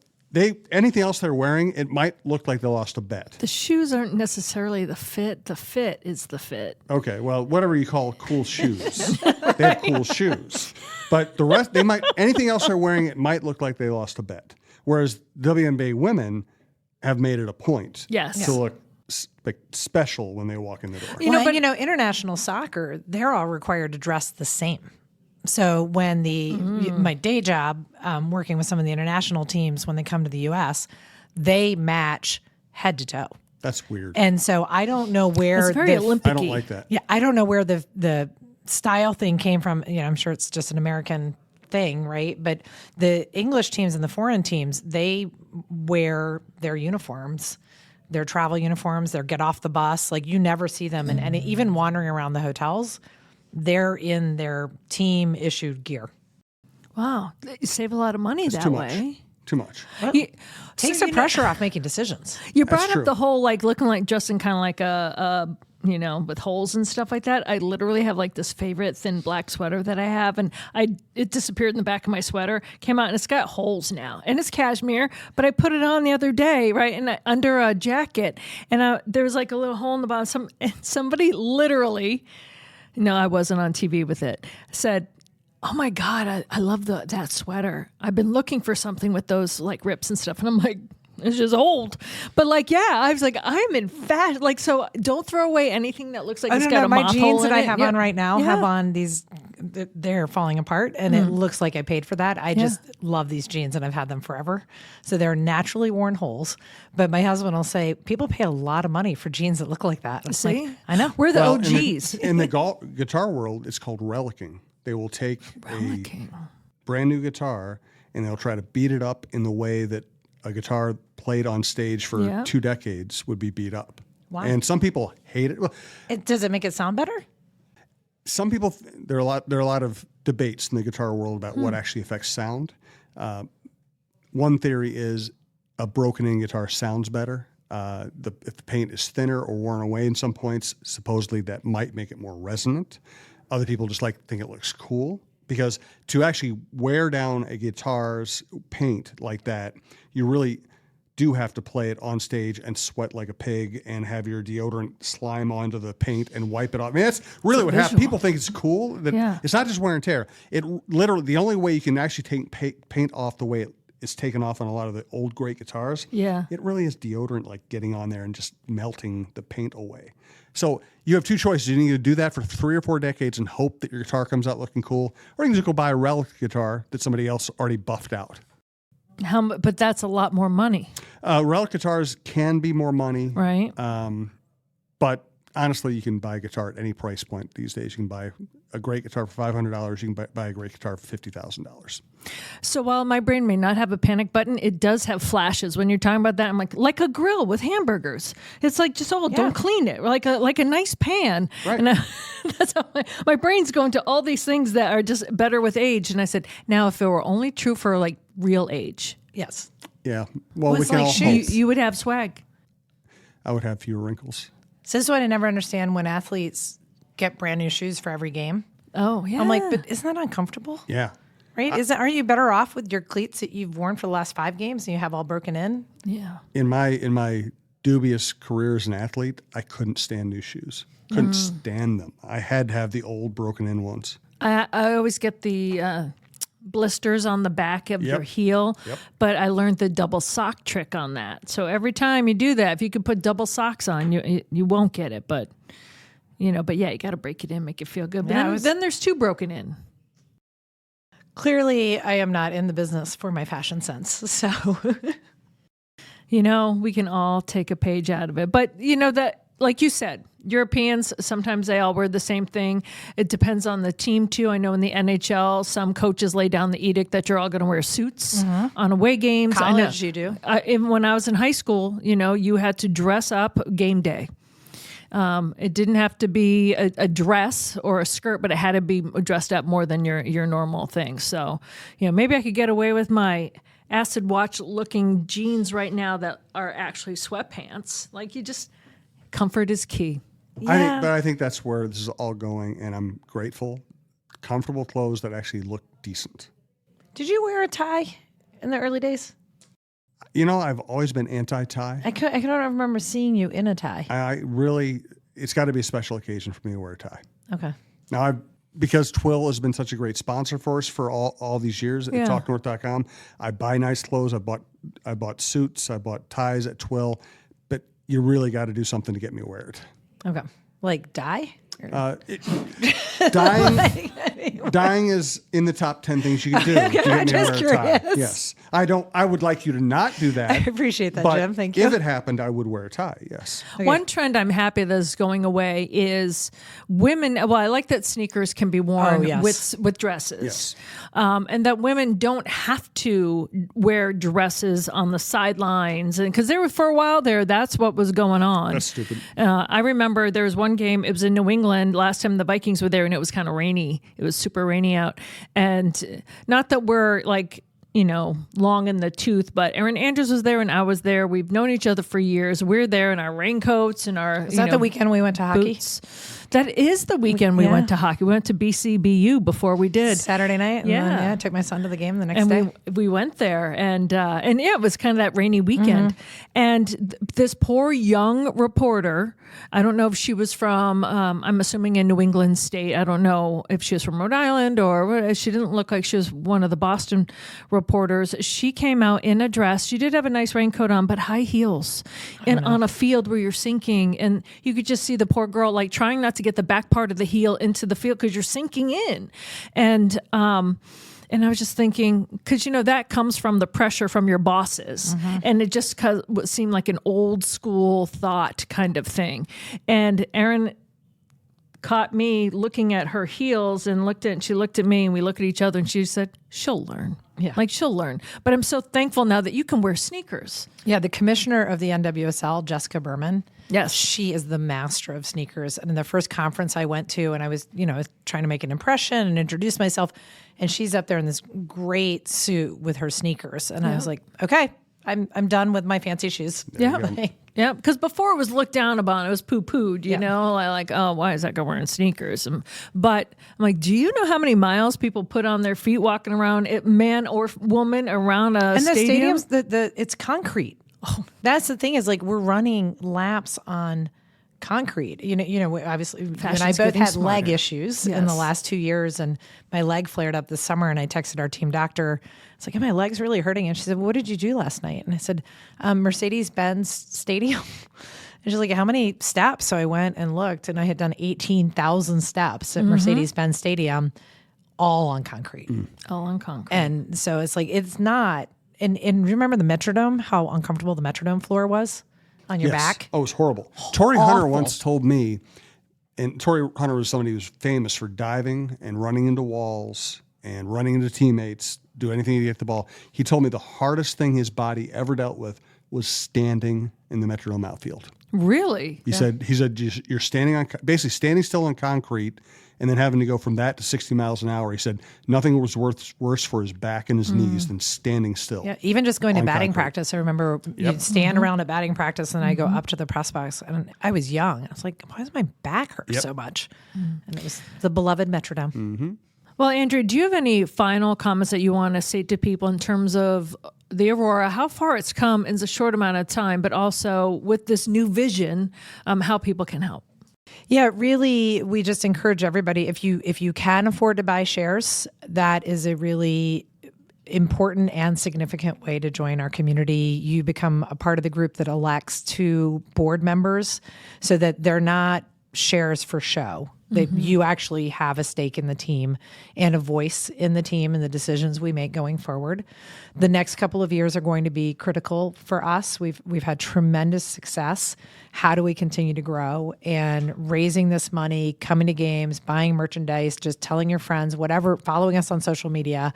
anything else they're wearing, it might look like they lost a bet. The shoes aren't necessarily the fit. The fit is the fit. Okay, well, whatever you call cool shoes, they have cool shoes. But the rest, anything else they're wearing, it might look like they lost a bet. Whereas WNBA women have made it a point Yes. to look special when they walk in the door. But international soccer, they're all required to dress the same. So when my day job, working with some of the international teams, when they come to the U.S., they match head to toe. That's weird. And so I don't know where It's very Olympic-y. I don't like that. Yeah, I don't know where the style thing came from. I'm sure it's just an American thing, right? But the English teams and the foreign teams, they wear their uniforms, their travel uniforms, their get off the bus. Like you never see them, and even wandering around the hotels, they're in their team issued gear. Wow, you save a lot of money that too much. way. Too much. Takes the pressure off making decisions. You brought true. up the whole like looking like Justin, kind of like a with holes and stuff like that. I literally have like this favorite thin black sweater that I have, and it disappeared in the back of my sweater, came out, and it's got holes now, and it's cashmere. But I put it on the other day, right, and under a jacket, and there was like a little hole in the bottom. Somebody literally, no, I wasn't on TV with it, said, "Oh my God, I love that sweater. I've been looking for something with those like rips and stuff." And I'm like, it's just old. But like, yeah, I was like, I'm in fashion. Like, so don't throw away anything that looks like it's got a my moth jeans hole that in I it. have Yeah. on right now Yeah. have on these, they're falling apart, and it looks like I paid for that. I just love these jeans, and I've had them forever. So they're naturally worn holes. But my husband will say, people pay a lot of money for jeans that look like that. It's See? like, I know. We're the Well, OGs. In the guitar world, it's called relicking. They will take a brand new guitar and they'll try to beat it up in the way that a guitar played on stage for 2 decades would be beat up. Wow. And some people hate it. Well, Does it make it sound better? some people there are a lot of debates in the guitar world about what actually affects sound. One theory is a broken-in guitar sounds better. If the paint is thinner or worn away in some points, supposedly that might make it more resonant. Other people just think it looks cool, because to actually wear down a guitar's paint like that, you really do have to play it on stage and sweat like a pig and have your deodorant slime onto the paint and wipe it off. I mean, that's really what happens. People think it's cool. That It's not just wear and tear. It literally, the only way you can actually take paint off the way it's taken off on a lot of the old great guitars, it really is deodorant, like getting on there and just melting the paint away. So you have two choices. You can either do that for 3 or 4 decades and hope that your guitar comes out looking cool, or you can just go buy a relic guitar that somebody else already buffed out. But that's a lot more money. Relic guitars can be more money. Right. But honestly, you can buy a guitar at any price point these days. You can buy a great guitar for $500. You can buy a great guitar for $50,000. So while my brain may not have a panic button, it does have flashes. When you're talking about that, I'm like a grill with hamburgers. It's like, just, don't clean it. Like a nice pan. Right. And that's how my brain's going to all these things that are just better with age. And I said, now if it were only true for like real age. Yes. Yeah. Well, we It's can like all shoes. hope. You would have swag. I would have fewer wrinkles. So this is what I never understand when athletes get brand new shoes for every game. Oh, yeah. I'm like, but isn't that uncomfortable? Yeah. Right? Aren't you better off with your cleats that you've worn for the last 5 games and you have all broken in? Yeah. In my dubious career as an athlete, I couldn't stand new shoes. Couldn't stand them. I had to have the old broken in ones. I always get the blisters on the back of your heel, but I learned the double sock trick on that. So every time you do that, if you could put double socks on, you won't get it. But you got to break it in, make it feel good. But then there's 2 broken in. Clearly, I am not in the business for my fashion sense. So, we can all take a page out of it. But that, like you said, Europeans, sometimes they all wear the same thing. It depends on the team too. I know in the NHL, some coaches lay down the edict that you're all going to wear suits on away games. College, you do. When I was in high school, you had to dress up game day. It didn't have to be a dress or a skirt, but it had to be dressed up more than your normal thing. So, maybe I could get away with my acid watch looking jeans right now that are actually sweatpants. Like comfort is key. Yeah. I think that's where this is all going, and I'm grateful. Comfortable clothes that actually look decent. Did you wear a tie in the early days? I've always been anti-tie. I don't remember seeing you in a tie. It's got to be a special occasion for me to wear a tie. Okay. Now, because Twill has been such a great sponsor for us for all these years at TalkNorth.com, I buy nice clothes. I bought suits. I bought ties at Twill. But you really got to do something to get me to wear it. Okay. Like dye? Dying is in the top 10 things you can do. To get I'm me to just wear a tie. curious. Yes. I would like you to not do that. I appreciate that, but Jim. Thank you. If it happened, I would wear a tie. Yes. Okay. One trend I'm happy that is going away is women. Well, I like that sneakers can be worn with dresses. Yes. And that women don't have to wear dresses on the sidelines. And because they were for a while there, that's what was going on. That's stupid. I remember there was one game, it was in New England last time the Vikings were there, and it was kind of rainy. It was super rainy out. And not that we're long in the tooth, but Erin Andrews was there and I was there. We've known each other for years. We're there in our raincoats and our Is that the weekend we went to hockey? Boots. That is the weekend we went to hockey. We went to BCBU before we did. Saturday night. And then, I took my son to the game the next day. We went there and it was kind of that rainy weekend. And this poor young reporter, I don't know if she was from, I'm assuming in New England State. I don't know if she was from Rhode Island or she didn't look like she was one of the Boston reporters. She came out in a dress. She did have a nice raincoat on, but high heels and on a field where you're sinking. And you could just see the poor girl trying not to get the back part of the heel into the field because you're sinking in. And I was just thinking, because, that comes from the pressure from your bosses. And it just seemed like an old school thought kind of thing. And Erin caught me looking at her heels and she looked at me and we looked at each other and she said, she'll learn. Yeah. She'll learn. But I'm so thankful now that you can wear sneakers. Yeah. The commissioner of the NWSL, Jessica Berman. Yes. She is the master of sneakers. And in the first conference I went to, and I was, trying to make an impression and introduce myself, and she's up there in this great suit with her sneakers. And I was like, okay, I'm done with my fancy shoes. Yeah, because before it was looked down upon, it was poo-pooed, you know, oh, why is that guy wearing sneakers? But I'm like, do you know how many miles people put on their feet walking around, man or woman, around a stadium? And the stadiums, it's concrete. Oh, that's the thing is we're running laps on concrete. Obviously, and I both had leg issues in the last 2 years, and my leg flared up this summer, and I texted our team doctor. It's like, my leg's really hurting. And she said, what did you do last night? And I said, Mercedes-Benz Stadium. And she's like, how many steps? So I went and looked, and I had done 18,000 steps at Mercedes-Benz Stadium, all on concrete. All on concrete. And so it's not, and remember the Metrodome, how uncomfortable the Metrodome floor was on your back? Oh, it was horrible. Torrey Hunter once told me, and Torrey Hunter was somebody who was famous for diving and running into walls and running into teammates, do anything to get the ball. He told me the hardest thing his body ever dealt with was standing in the Metrodome outfield. Really? He said you're basically standing still on concrete and then having to go from that to 60 miles an hour. He said nothing was worse for his back and his knees than standing still. Yeah, even just going to batting practice. I remember you'd stand around at batting practice, and I go up to the press box, and I was young. I was like, why does my back hurt so much? And it was the beloved Metrodome. Well, Andrea, do you have any final comments that you want to say to people in terms of the Aurora, how far it's come in a short amount of time, but also with this new vision, how people can help? Yeah, really, we just encourage everybody, if you can afford to buy shares, that is a really important and significant way to join our community. You become a part of the group that elects 2 board members so that they're not shares for show. that you actually have a stake in the team and a voice in the team and the decisions we make going forward. The next couple of years are going to be critical for us. We've had tremendous success. How do we continue to grow? And raising this money, coming to games, buying merchandise, just telling your friends, whatever, following us on social media,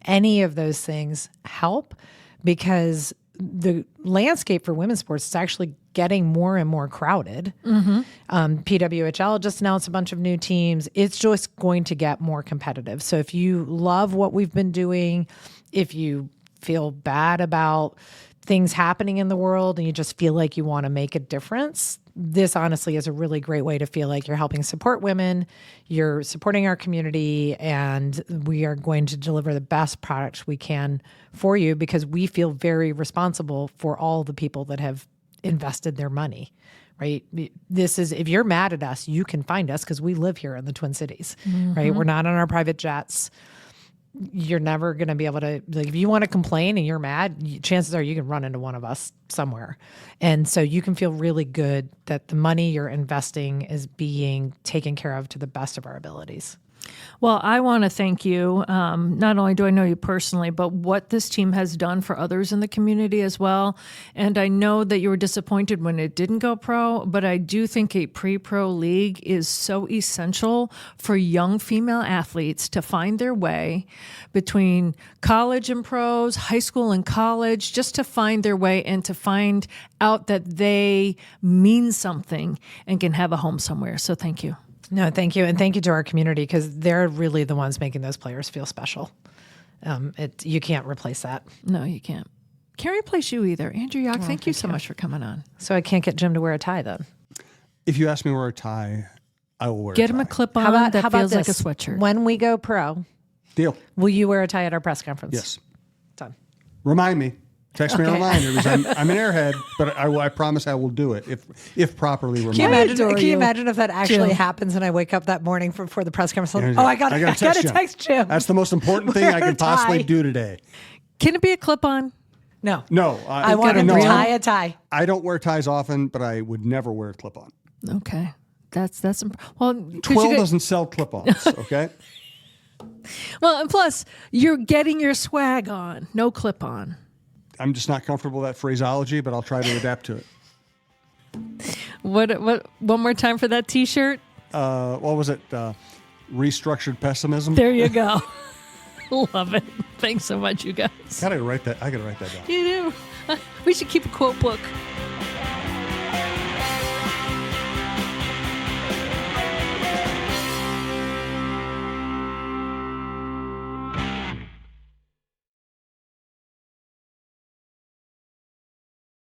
any of those things help, because the landscape for women's sports is actually getting more and more crowded. PWHL just announced a bunch of new teams. It's just going to get more competitive. So if you love what we've been doing, if you feel bad about things happening in the world and you just feel like you want to make a difference, this honestly is a really great way to feel like you're helping support women, you're supporting our community, and we are going to deliver the best product we can for you, because we feel very responsible for all the people that have invested their money, right? This is, if you're mad at us, you can find us because we live here in the Twin Cities, right? We're not on our private jets. You're never going to be able to, like, if you want to complain and you're mad, chances are you can run into one of us somewhere. And so you can feel really good that the money you're investing is being taken care of to the best of our abilities. Well, I want to thank you. Not only do I know you personally, but what this team has done for others in the community as well. And I know that you were disappointed when it didn't go pro, but I do think a pre-pro league is so essential for young female athletes to find their way between college and pros, high school and college, just to find their way and to find out that they mean something and can have a home somewhere. So thank you. No, thank you. And thank you to our community, because they're really the ones making those players feel special. You can't replace that. No, you can't. Can't replace you either. Andrea Yoch, thank you so much for coming on. So I can't get Jim to wear a tie then? If you ask me to wear a tie, I will wear Get a tie. him a clip-on How about feels like a this? sweatshirt. When we go pro, Deal. will you wear a tie at our press conference? Yes. Done. Remind me. Text me a Okay. reminder, because I'm an airhead, but I promise I will do it if properly reminded. Can you imagine if that actually happens and I wake up that morning before the press conference? I got to text Jim. That's the most important thing I can possibly do today. Can it be a clip-on? No. No. I want him to tie a tie. I don't wear ties often, but I would never wear a clip-on. Okay. That's well, Twill doesn't sell clip-ons, okay? Well, and plus, you're getting your swag on. No clip-on. I'm just not comfortable with that phraseology, but I'll try to adapt to it. What? One more time for that T-shirt. What was it? Restructured pessimism. There you go. Love it. Thanks so much, you guys. I gotta write that down. You do. We should keep a quote book.